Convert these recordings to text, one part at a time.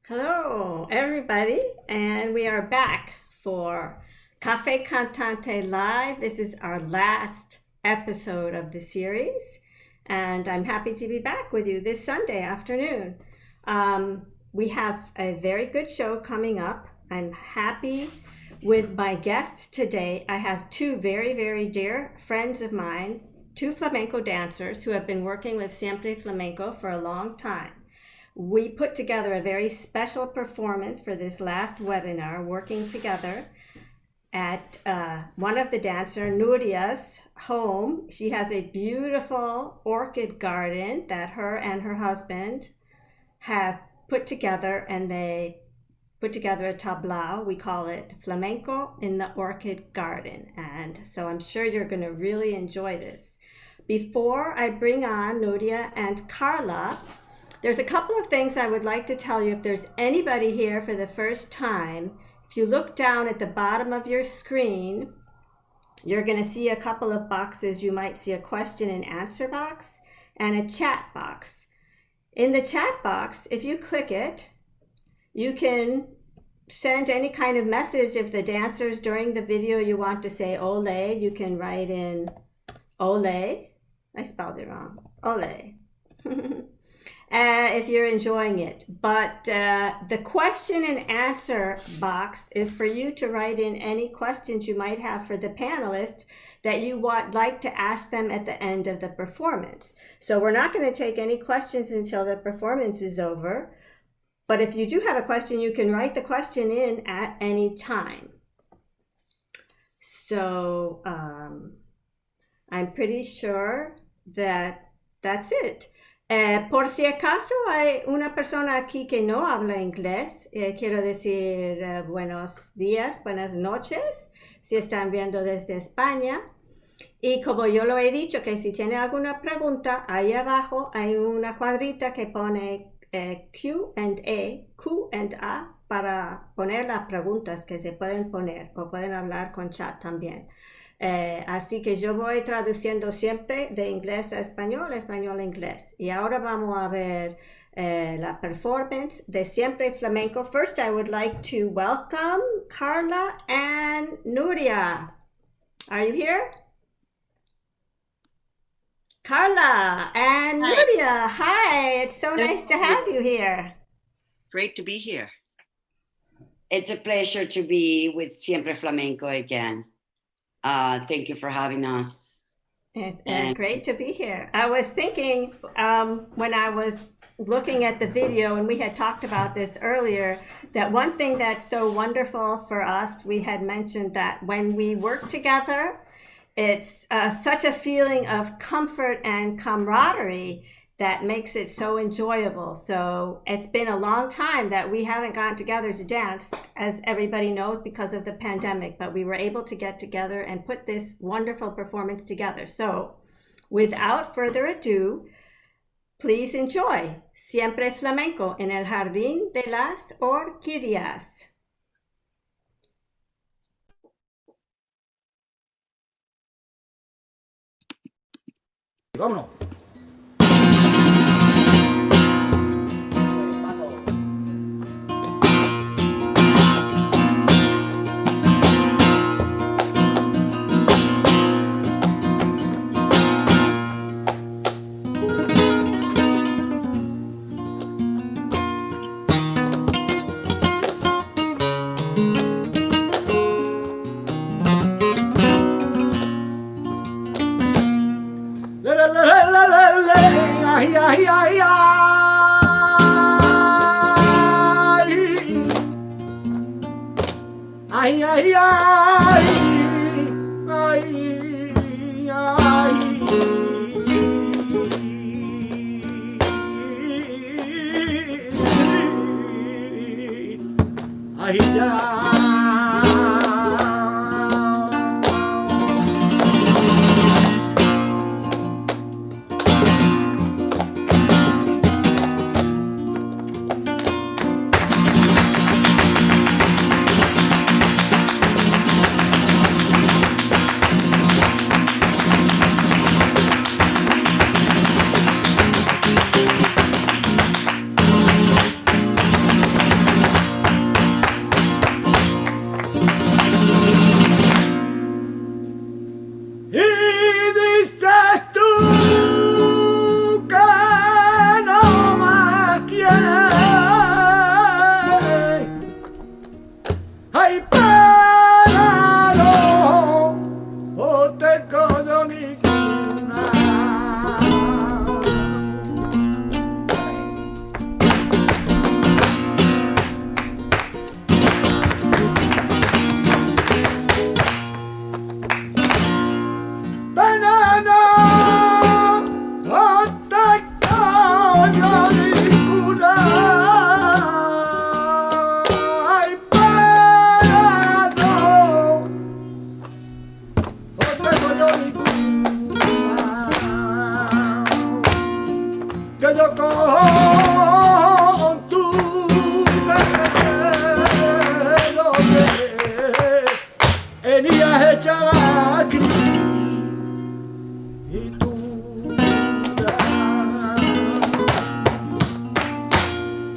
Hello, everybody, and we are back for Cafe Cantante Live. This is our last episode of the series, and I'm happy to be back with you this Sunday afternoon. We have a very good show coming up. I'm happy with my guests today. I have two very, very dear friends of mine, two flamenco dancers who have been working with Siempre Flamenco for a long time. We put together a very special performance for this last webinar, working together at one of the dancer, Nuria's home. She has a beautiful orchid garden that her and her husband have put together, and they put together a tablao. We call it Flamenco in the Orchid Garden. And so I'm sure you're going to really enjoy this. Before I bring on Nuria and Carla, there's a couple of things I would like to tell you. If there's anybody here for the first time, if you look down at the bottom of your screen, you're going to see a couple of boxes. You might see a question and answer box and a chat box. In the chat box, if you click it, you can send any kind of message. If the dancers during the video you want to say ole, you can write in ole. I spelled it wrong. Ole. If you're enjoying it. But the question and answer box is for you to write in any questions you might have for the panelists that you would like to ask them at the end of the performance. So we're not going to take any questions until the performance is over. But if you do have a question, you can write the question in at any time. So I'm pretty sure that that's it. Por si acaso hay una persona aquí que no habla inglés, quiero decir buenos días, buenas noches, si están viendo desde España. Y como yo lo he dicho, que si tiene alguna pregunta, ahí abajo hay una cuadrita que pone Q and A, para poner las preguntas que se pueden poner, o pueden hablar con chat también. Así que yo voy traduciendo siempre de inglés a español, español a inglés. Y ahora vamos a ver la performance de Siempre Flamenco. First, I would like to welcome Carla and Nuria. Are you here? Carla and Hi. Nuria, hi. It's so nice to have you here. Great to be here. It's a pleasure to be with Siempre Flamenco again. Thank you for having us. And great to be here. I was thinking when I was looking at the video, and we had talked about this earlier, that one thing that's so wonderful for us, we had mentioned that when we work together, it's such a feeling of comfort and camaraderie that makes it so enjoyable. So it's been a long time that we haven't gotten together to dance, as everybody knows, because of the pandemic, but we were able to get together and put this wonderful performance together. So without further ado, please enjoy Siempre Flamenco en el Jardín de las Orquídeas. Vámonos. La la la la Elías echa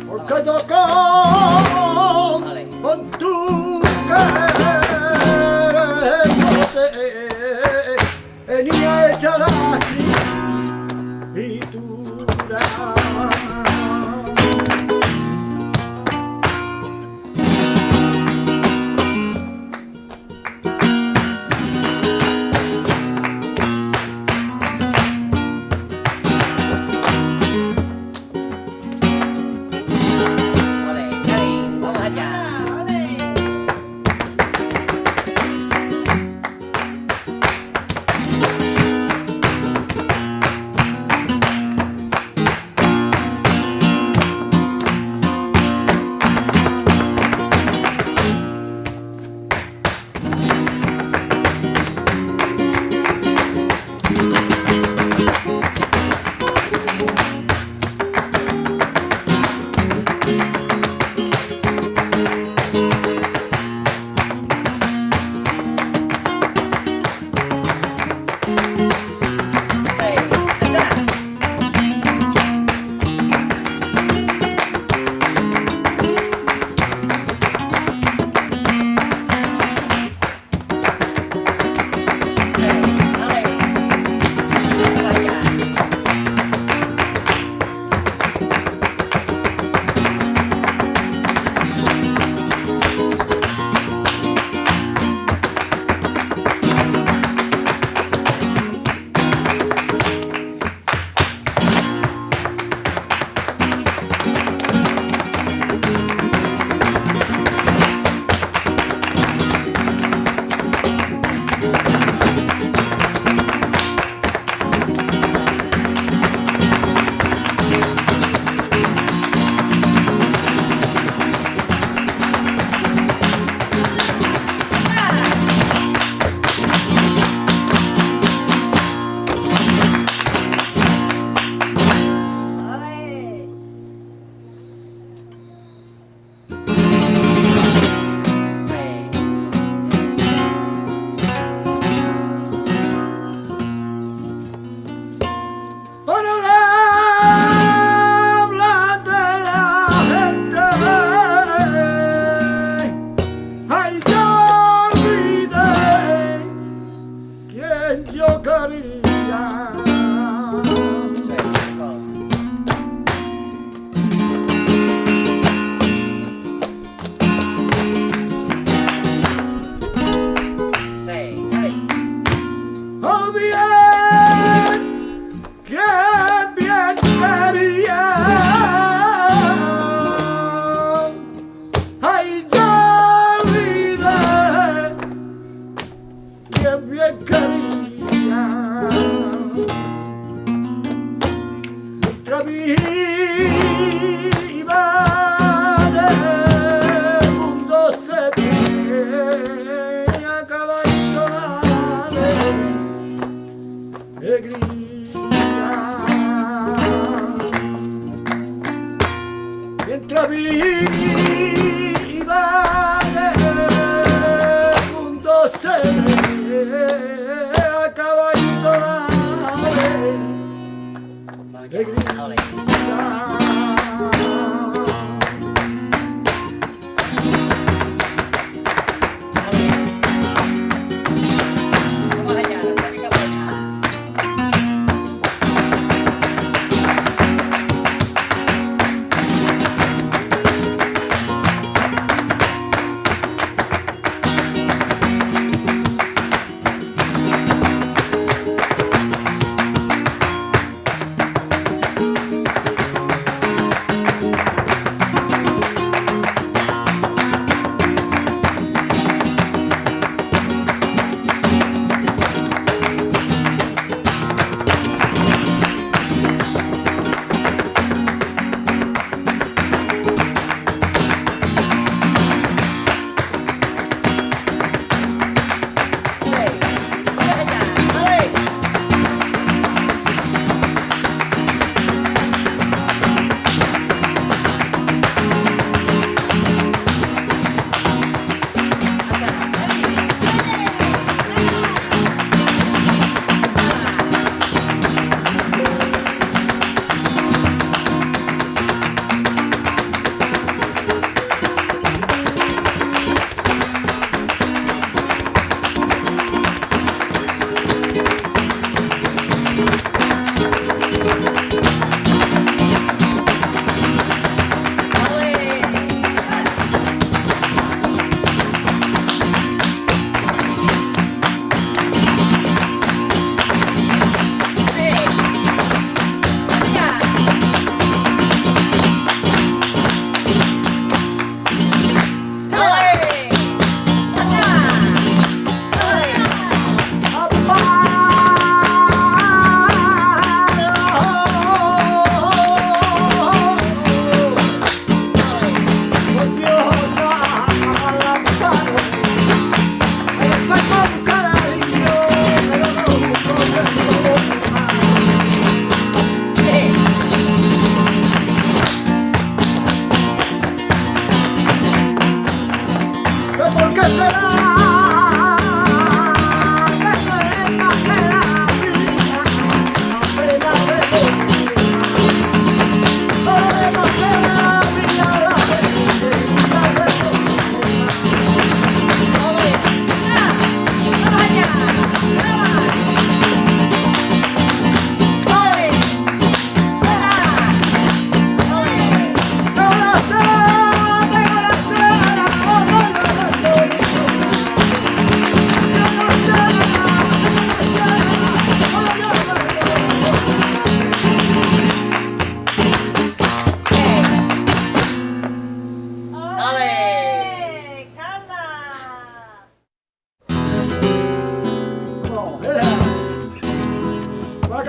porque tocó con tu querer, Elías echa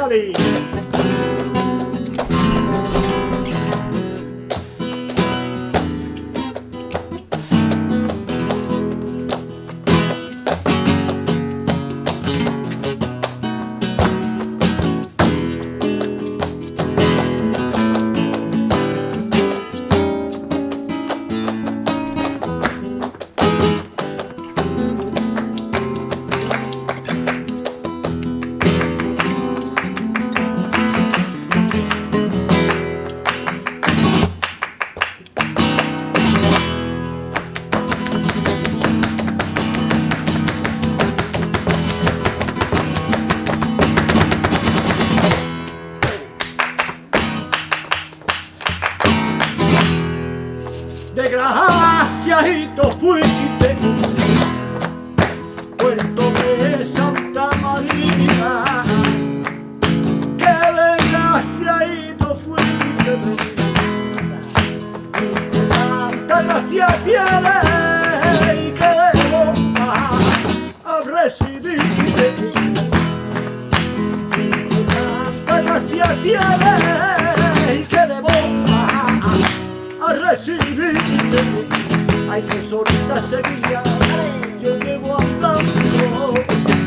Cádiz. Desgraciadito fuiste, puerto de Santa María, que desgraciadito fuiste, que tanta gracia tienes y que debo a recibirte, que tanta gracia tienes y que debo a recibirte. Ay, que solita Sevilla, yo llevo andando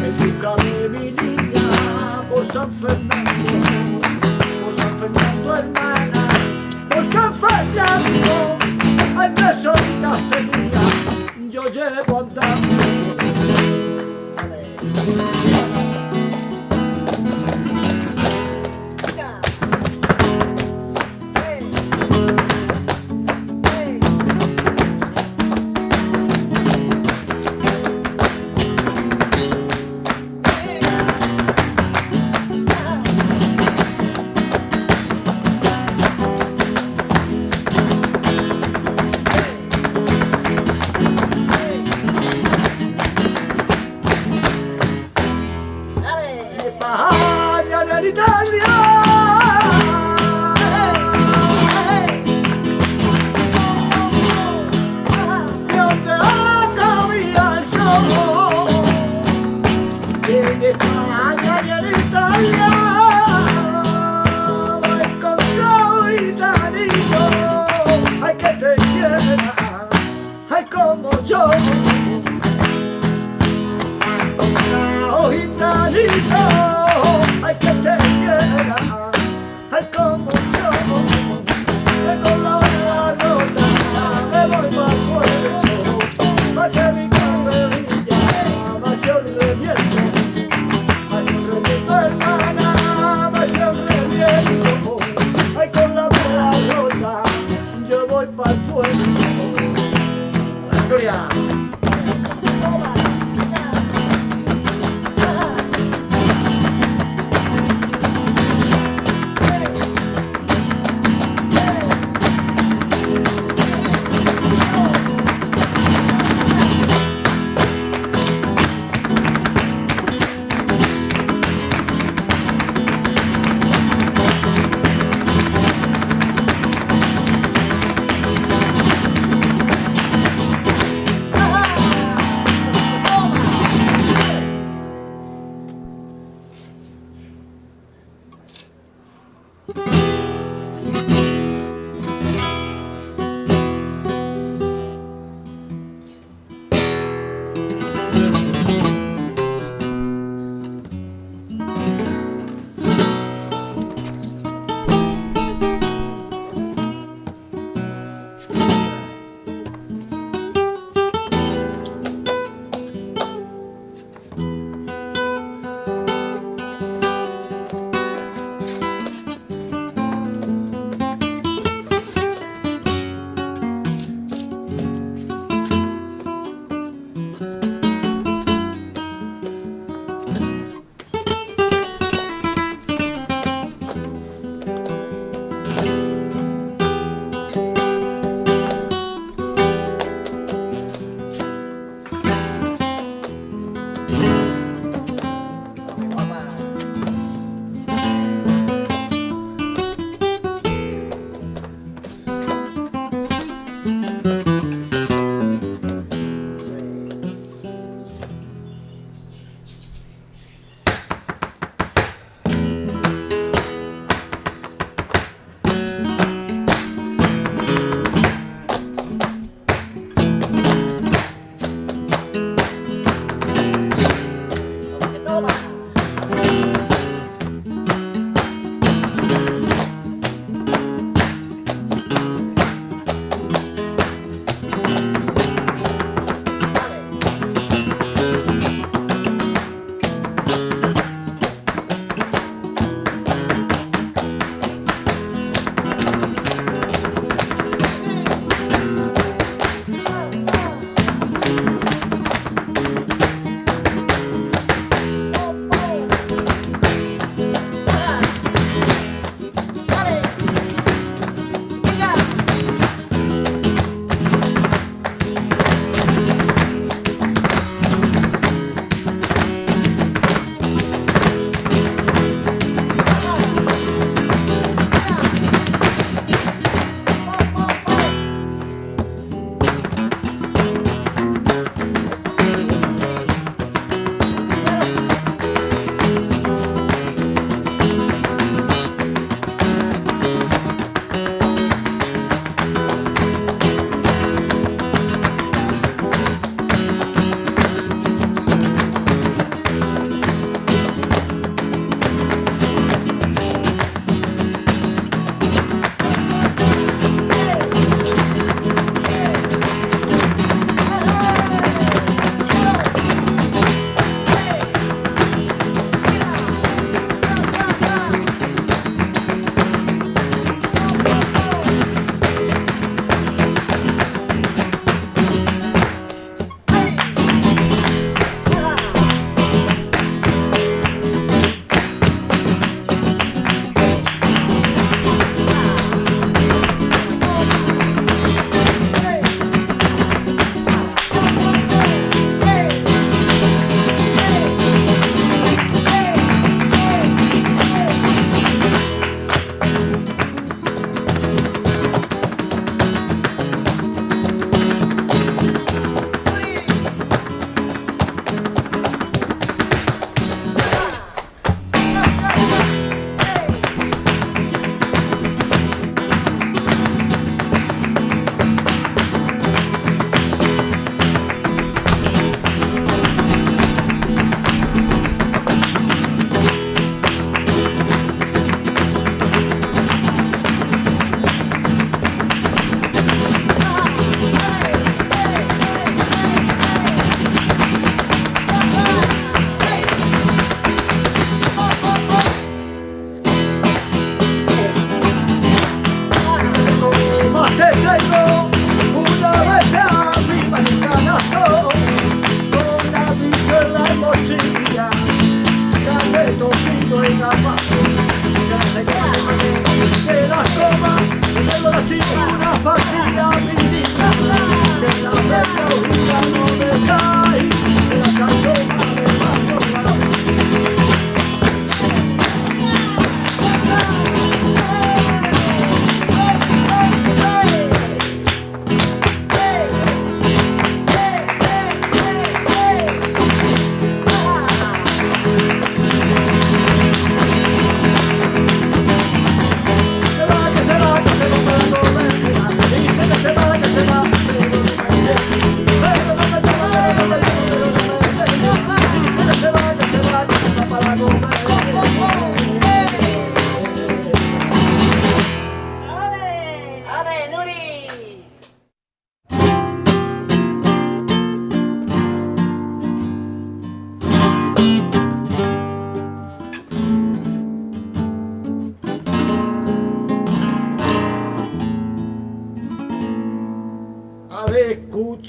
en busca de mi niña por San Fernando hermana, por San Fernando. Ay, que solita Sevilla, yo llevo andando. Nuria.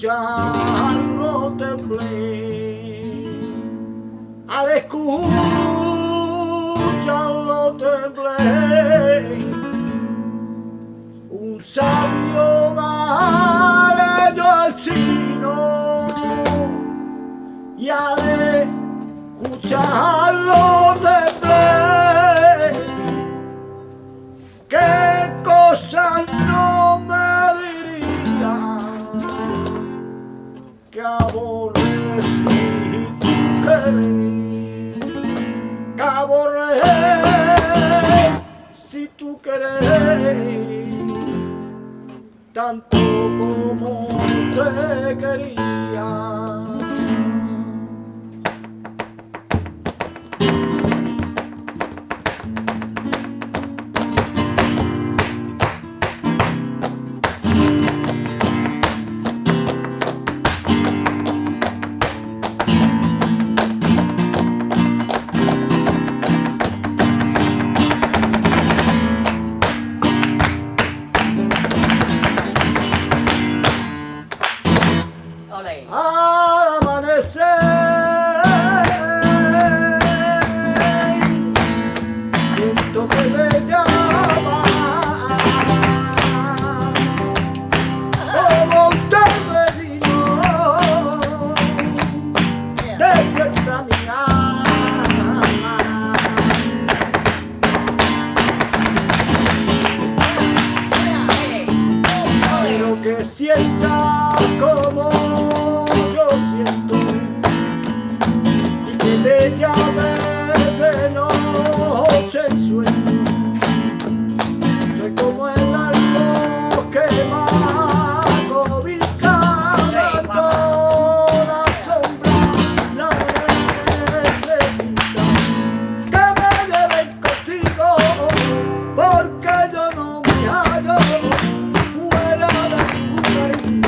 escucharlo temblé, al escucharlo temblé, un sabio vale yo al chino, y al escucharlo temblé, qué cosa no me diría, que aborrecí tu querer, que aborrecí tu querer, tanto como te quería. en ella de noche en sueño. Soy como el árbol que va cobijando la sombra, la necesita. Que me lleven contigo, porque yo no me hallo fuera de tu cariño.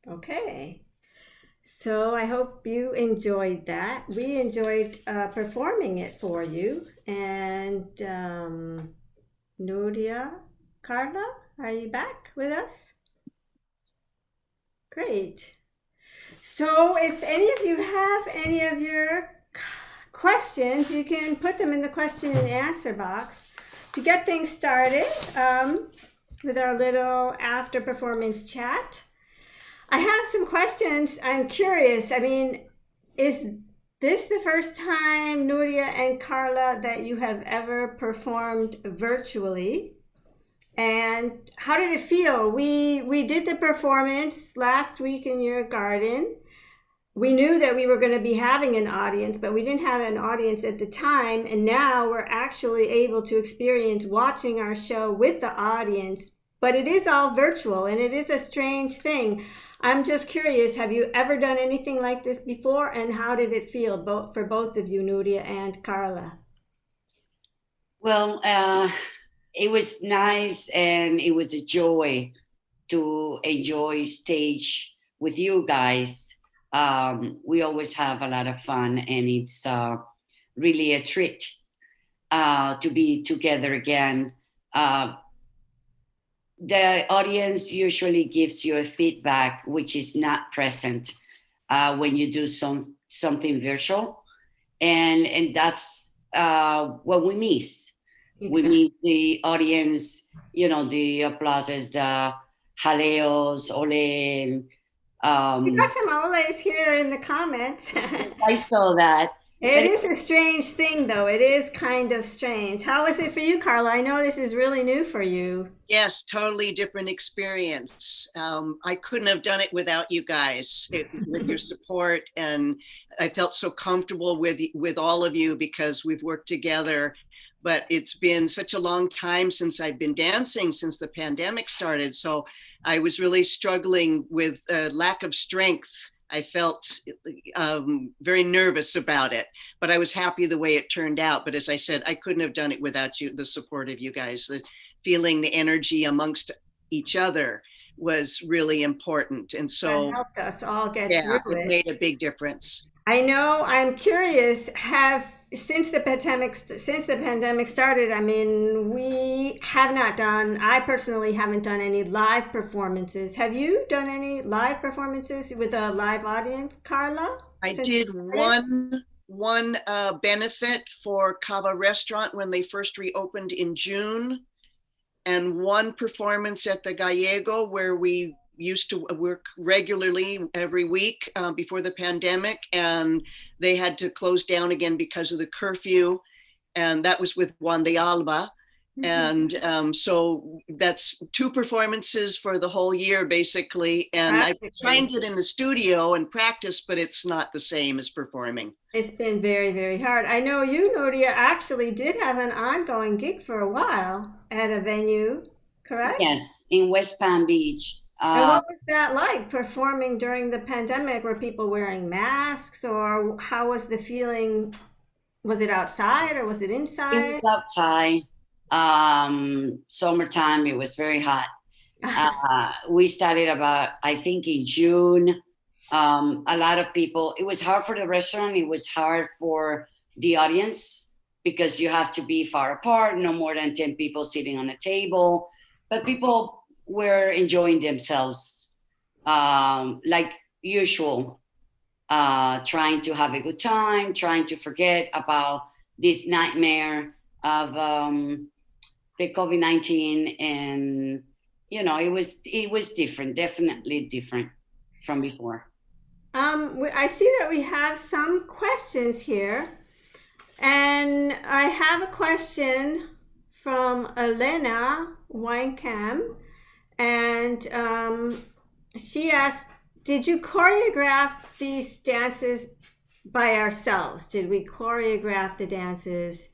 Okay. So I hope you enjoyed that. We enjoyed performing it for you. And Nuria, Carla, are you back with us? Great. So if any of you have any of your questions, you can put them in the question and answer box to get things started with our little after performance chat. I have some questions. I'm curious. I mean, is this the first time, Nuria and Carla, that you have ever performed virtually? And how did it feel? We did the performance last week in your garden. We knew that we were going to be having an audience, but we didn't have an audience at the time. And now we're actually able to experience watching our show with the audience. But it is all virtual, and it is a strange thing. I'm just curious, have you ever done anything like this before? And how did it feel for both of you, Nuria and Carla? Well, it was nice, and it was a joy to enjoy stage with you guys. We always have a lot of fun, and it's really a treat to be together again. The audience usually gives you a feedback which is not present when you do something virtual, and that's what we miss. Exactly. We miss the audience, the applauses, the jaleos, ole. We got some oles here in the comments. I saw that. It is a strange thing, though. It is kind of strange. How was it for you, Carla? I know this is really new for you. Yes, totally different experience. I couldn't have done it without you guys, with your support. And I felt so comfortable with all of you because we've worked together. But it's been such a long time since I've been dancing since the pandemic started. So I was really struggling with a lack of strength. I felt very nervous about it, but I was happy the way it turned out. But as I said, I couldn't have done it without you, the support of you guys. The feeling the energy amongst each other was really important. And so that helped us all get through it. It made a big difference. I know. I'm curious, since the pandemic started, I mean, we have not done, I personally haven't done any live performances. Have you done any live performances with a live audience, Carla? I did one benefit for Cava Restaurant when they first reopened in June, and one performance at the Gallego where we used to work regularly every week before the pandemic, and they had to close down again because of the curfew, and that was with Juan de Alba. Mm-hmm. And so that's 2 performances for the whole year basically, and I trained it in the studio and practiced, but it's not the same as performing. It's been very, very hard. I know you, Nuria, actually did have an ongoing gig for a while at a venue, correct? Yes, in West Palm Beach. And what was that like, performing during the pandemic? Were people wearing masks, or how was the feeling? Was it outside or was it inside? It was outside. Summertime, it was very hot. We started about, I think, in June. A lot of people, it was hard for the restaurant. It was hard for the audience because you have to be far apart, no more than 10 people sitting on a table. But people were enjoying themselves like usual, trying to have a good time, trying to forget about this nightmare of the COVID-19. And, it was different, definitely different from before. I see that we have some questions here. And I have a question from Elena Weinkamp. And she asked, did you choreograph these dances by ourselves? Did we choreograph the dances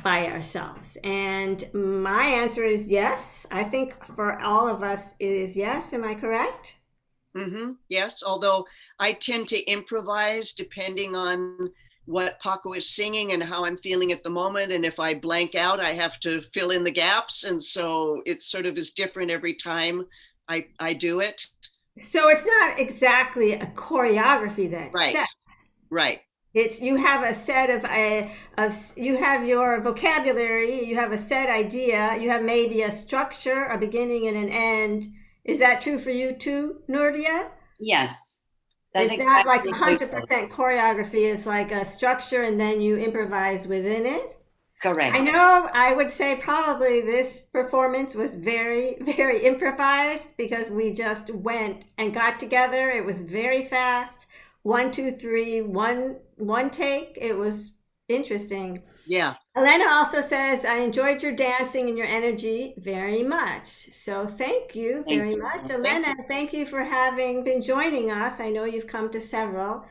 by ourselves? And my answer is yes. I think for all of us, it is yes. Am I correct? Mm-hmm. Yes, although I tend to improvise depending on what Paco is singing and how I'm feeling at the moment. And if I blank out, I have to fill in the gaps. And so it sort of is different every time I do it. So it's not exactly a choreography that's set. Right. It's, you have a set of you have your vocabulary, you have a set idea, you have maybe a structure, a beginning and an end. Is that true for you too, Nuria? Yes. Is that like 100% choreography? Is like a structure and then you improvise within it? Correct. I know I would say probably this performance was very, very improvised because we just went and got together. It was very fast. 1, 2, 3, one take. It was interesting. Yeah. Elena also says, I enjoyed your dancing and your energy very much. So thank you very much, Elena. Thank you for having been joining us. I know you've come to several.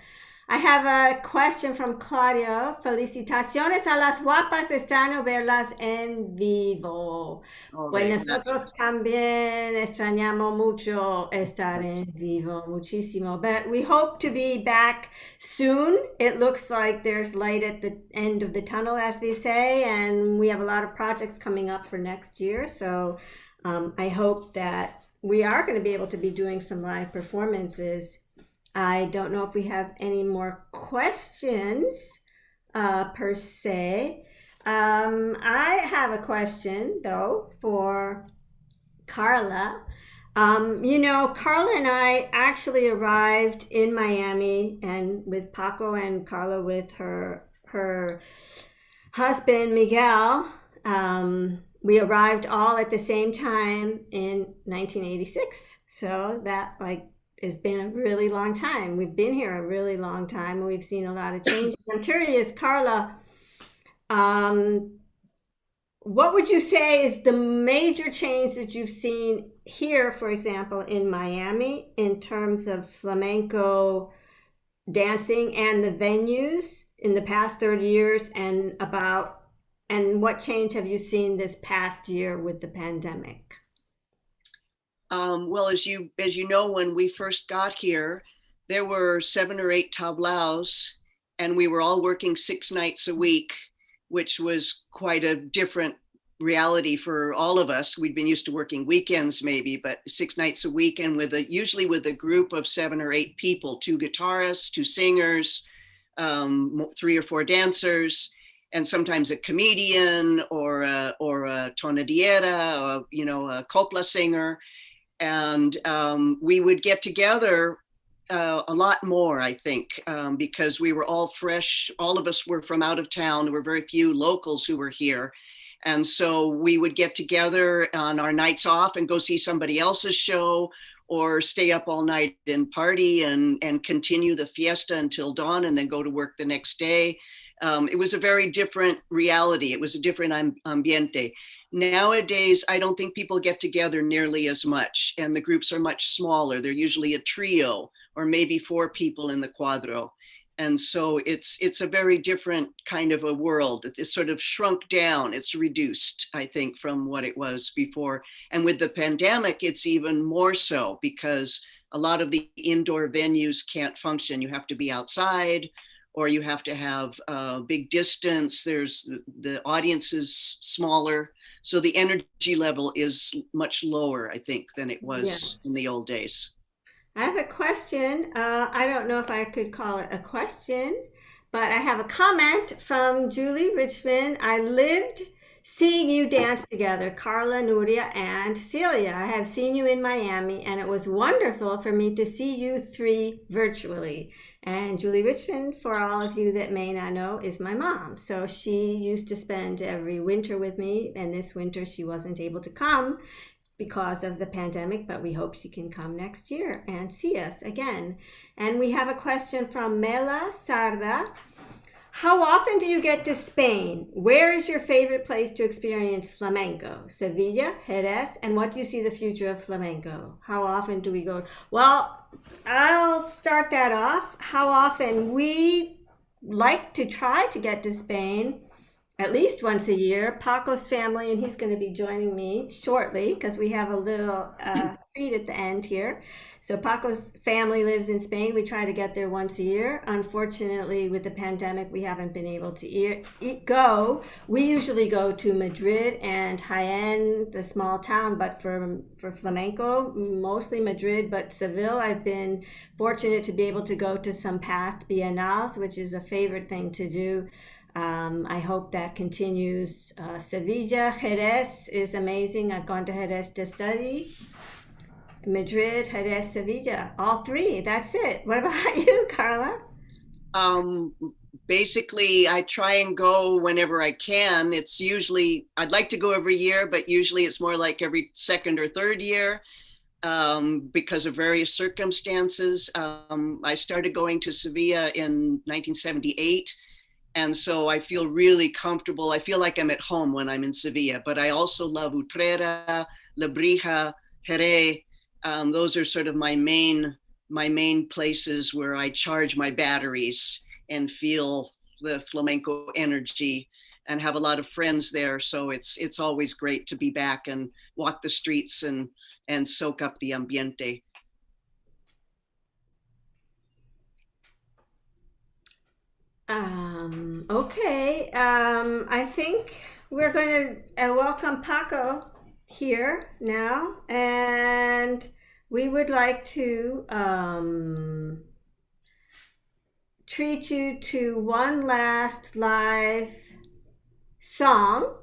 I have a question from Claudio. Felicitaciones a las guapas. Extraño verlas en vivo. Pues nosotros también extrañamos mucho estar en vivo, muchísimo. But we hope to be back soon. It looks like there's light at the end of the tunnel, as they say, and we have a lot of projects coming up for next year. So I hope that we are going to be able to be doing some live performances. I don't know if we have any more questions per se. I have a question, though, for Carla. Carla and I actually arrived in Miami, and with Paco and Carla with her husband, Miguel. We arrived all at the same time in 1986. So that it's been a really long time. We've been here a really long time, and we've seen a lot of changes. I'm curious, Carla, what would you say is the major change that you've seen here, for example, in Miami, in terms of flamenco dancing and the venues in the past 30 years, and what change have you seen this past year with the pandemic? Well, as you know, when we first got here, there were 7 or 8 tablaos, and we were all working 6 nights a week, which was quite a different reality for all of us. We'd been used to working weekends maybe, but 6 nights a week, and usually with a group of 7 or 8 people, 2 guitarists, 2 singers, 3 or 4 dancers, and sometimes a comedian or a tonadiera, or a copla singer. And we would get together a lot more, I think, because we were all fresh. All of us were from out of town. There were very few locals who were here. And so we would get together on our nights off and go see somebody else's show, or stay up all night and party and continue the fiesta until dawn, and then go to work the next day. It was a very different reality. It was a different ambiente. Nowadays, I don't think people get together nearly as much, and the groups are much smaller. They're usually a trio or maybe 4 people in the cuadro. And so it's a very different kind of a world. It's sort of shrunk down. It's reduced, I think, from what it was before. And with the pandemic, it's even more so, because a lot of the indoor venues can't function. You have to be outside, or you have to have big distance. The audience is smaller. So the energy level is much lower, I think, than it was in the old days. I have a question. I don't know if I could call it a question, but I have a comment from Julie Richmond. I lived seeing you dance together, Carla, Nuria, and Celia. I have seen you in Miami, and it was wonderful for me to see you 3 virtually. And Julie Richmond, for all of you that may not know, is my mom. So she used to spend every winter with me, and this winter she wasn't able to come because of the pandemic, but we hope she can come next year and see us again. And we have a question from Mela Sarda. How often do you get to Spain? Where is your favorite place to experience flamenco? Sevilla, Jerez, and what do you see the future of flamenco? How often do we go? Well, I'll start that off. How often? We like to try to get to Spain at least once a year. Paco's family, and he's going to be joining me shortly because we have a little treat at the end here. So Paco's family lives in Spain. We try to get there once a year. Unfortunately, with the pandemic, we haven't been able to go. We usually go to Madrid and Jaén, the small town, but for flamenco, mostly Madrid, but Seville, I've been fortunate to be able to go to some past biennales, which is a favorite thing to do. I hope that continues. Sevilla, Jerez is amazing. I've gone to Jerez to study. Madrid, Jerez, Sevilla, all 3. That's it. What about you, Carla? Basically, I try and go whenever I can. It's usually, I'd like to go every year, but usually it's more like every 2nd or 3rd year. because of various circumstances. I started going to Sevilla in 1978. And so I feel really comfortable. I feel like I'm at home when I'm in Sevilla, but I also love Utrera, Lebrija, Jerez. Those are sort of my main places where I charge my batteries and feel the flamenco energy and have a lot of friends there. So it's always great to be back and walk the streets and soak up the ambiente. Okay. I think we're going to welcome Paco here now, and we would like to treat you to one last live song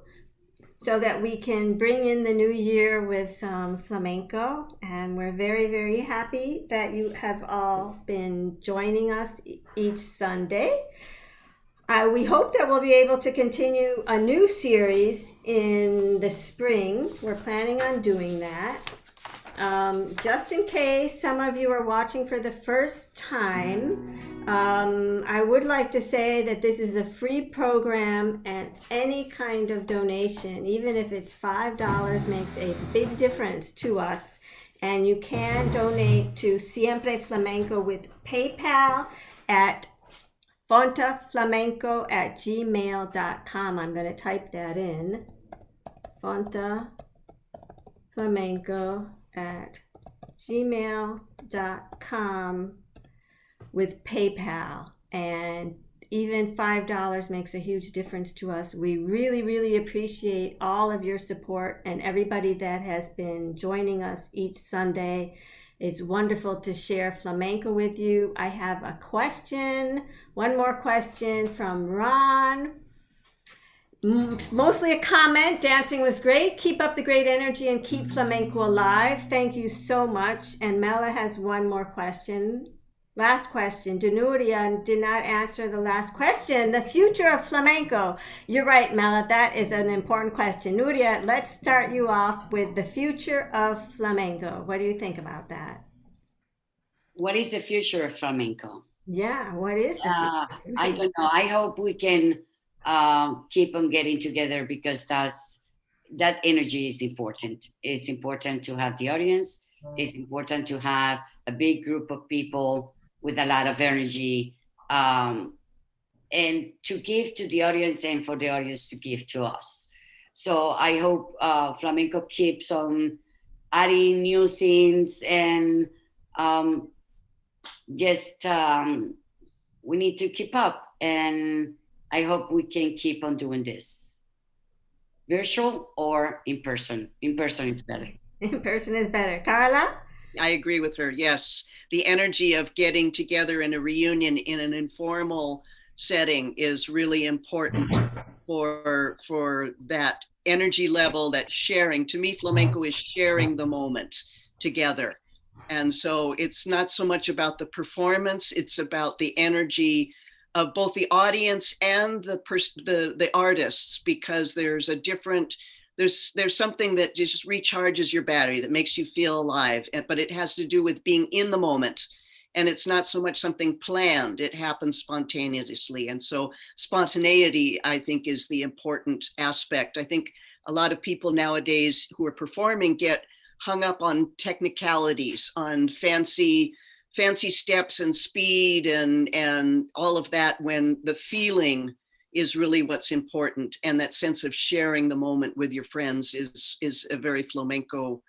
so that we can bring in the new year with some flamenco. And we're very, very happy that you have all been joining us each Sunday. We hope that we'll be able to continue a new series in the spring. We're planning on doing that. Just in case some of you are watching for the first time, I would like to say that this is a free program, and any kind of donation, even if it's $5, makes a big difference to us. And you can donate to Siempre Flamenco with PayPal at fontaflamenco@gmail.com. I'm going to type that in. fontaflamenco@gmail.com with PayPal. And even $5 makes a huge difference to us. We really, really appreciate all of your support and everybody that has been joining us each Sunday. It's wonderful to share flamenco with you. I have a question, one more question from Ron. Mostly a comment. Dancing was great. Keep up the great energy and keep flamenco alive. Thank you so much. And Mela has one more question. Last question. Nuria did not answer the last question. The future of flamenco. You're right, Mela. That is an important question. Nuria, let's start you off with the future of flamenco. What do you think about that? What is the future of flamenco? Yeah, what is the future? I don't know. I hope we can keep on getting together, because that energy is important. It's important to have the audience. It's important to have a big group of people with a lot of energy, and to give to the audience and for the audience to give to us. So I hope flamenco keeps on adding new things, and we need to keep up. And I hope we can keep on doing this. Virtual or in person? In person is better. In person is better. Carla? I agree with her. Yes. The energy of getting together in a reunion in an informal setting is really important for that energy level, that sharing. To me, flamenco is sharing the moment together. And so it's not so much about the performance, it's about the energy of both the audience and the artists, because there's something that just recharges your battery, that makes you feel alive, but it has to do with being in the moment. And it's not so much something planned, it happens spontaneously. And so spontaneity, I think, is the important aspect. I think a lot of people nowadays who are performing get hung up on technicalities, on fancy steps and speed and all of that, when the feeling is really what's important. And that sense of sharing the moment with your friends is a very flamenco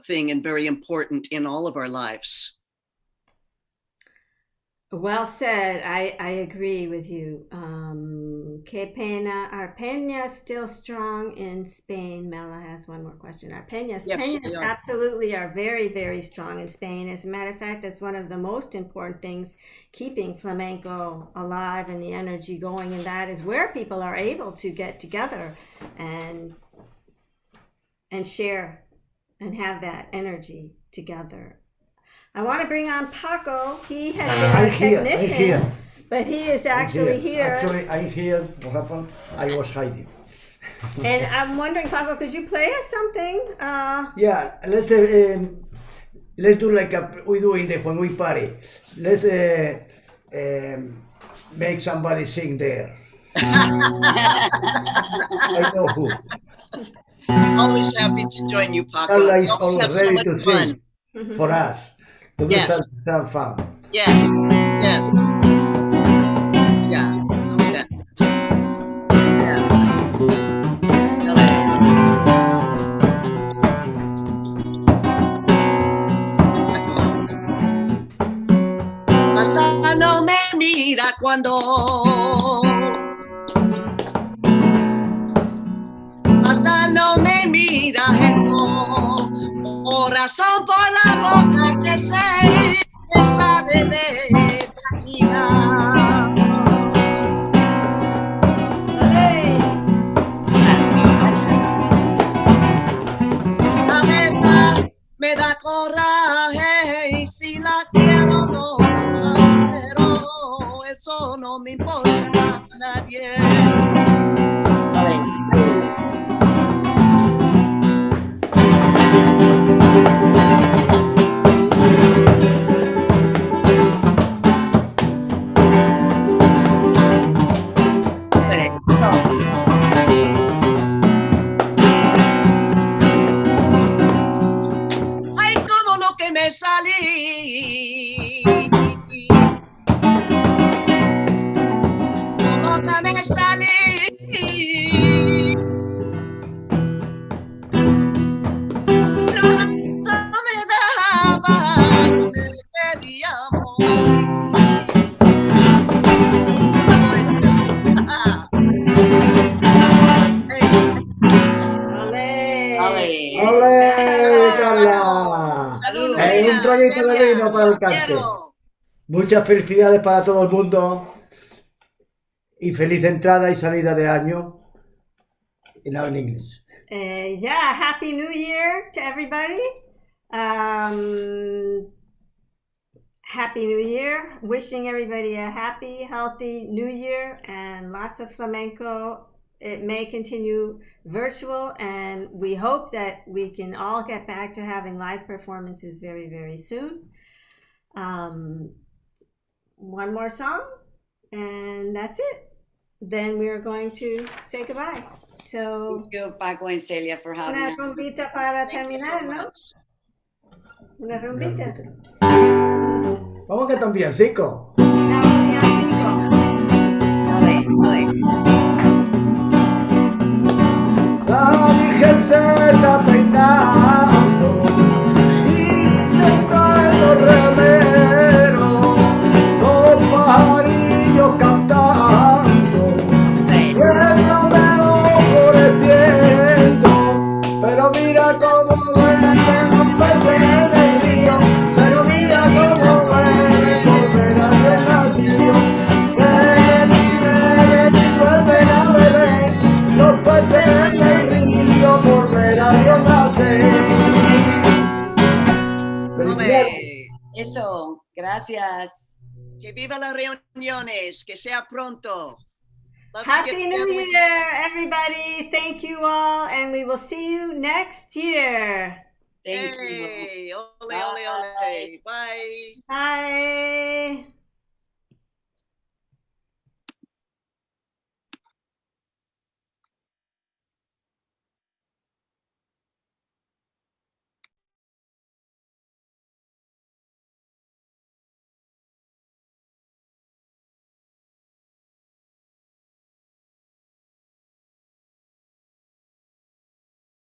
thing, and very important in all of our lives. Well said. I agree with you. Que pena. Are peñas still strong in Spain? Mela has one more question. Are peñas? Yes, Peñas absolutely are very, very strong in Spain. As a matter of fact, that's one of the most important things keeping flamenco alive and the energy going. And that is where people are able to get together and share and have that energy together. I want to bring on Paco. He has been our technician, I'm here. but he is actually here. Actually, I'm here. What happened? I was hiding. And I'm wondering, Paco, could you play us something? Yeah, let's say let's do like we do when we party. Let's make somebody sing there. I know who. Always happy to join you, Paco. Carla We is always always have so ready much to fun. sing for us. To do Yes. some fun. Yes, yes. Yeah, mira. Yeah. Marta no me mira cuando Marta no me mira corazón por la boca que sabe de tranquila. La verdad me da coraje y si la quiero no la quiero, eso no me importa a nadie. Ay, como lo que me salí. Como que me salí. No me daba, me quería morir. Ole. ¡Ole, Carla! Salud, Un Nuria, traguito de Celia, vino para el los cante. quiero. Muchas felicidades para todo el mundo y feliz entrada y salida de año en inglés. Yeah, Happy New Year to everybody. Happy New Year. Wishing everybody a happy, healthy New Year and lots of flamenco. It may continue virtual, and we hope that we can all get back to having live performances very, very soon. One more song, and that's it. Then we are going to say goodbye. So, Thank you, Paco and Celia, for having una us. rumbita para Thank you so terminar, ¿no? much. Una rumbita. Vamos a cantar un villancico. No, villancico. La Virgen se está peinando y está en los remeros, los pajarillos cantando, y el romero floreciendo. Pero mira cómo duermen los peces en el río, pero mira cómo duermen los venados nacidos. Beben y vuelven a beber, los peces en el río por ver a Dios nacer. Felicidades. Ole. Eso, gracias. Que viva las reuniones, que sea pronto. Love to Happy get New together with you. Year, everybody. Thank you all, and we will see you next year. Thank you. Hey, ole, ole, ole. Bye. Bye.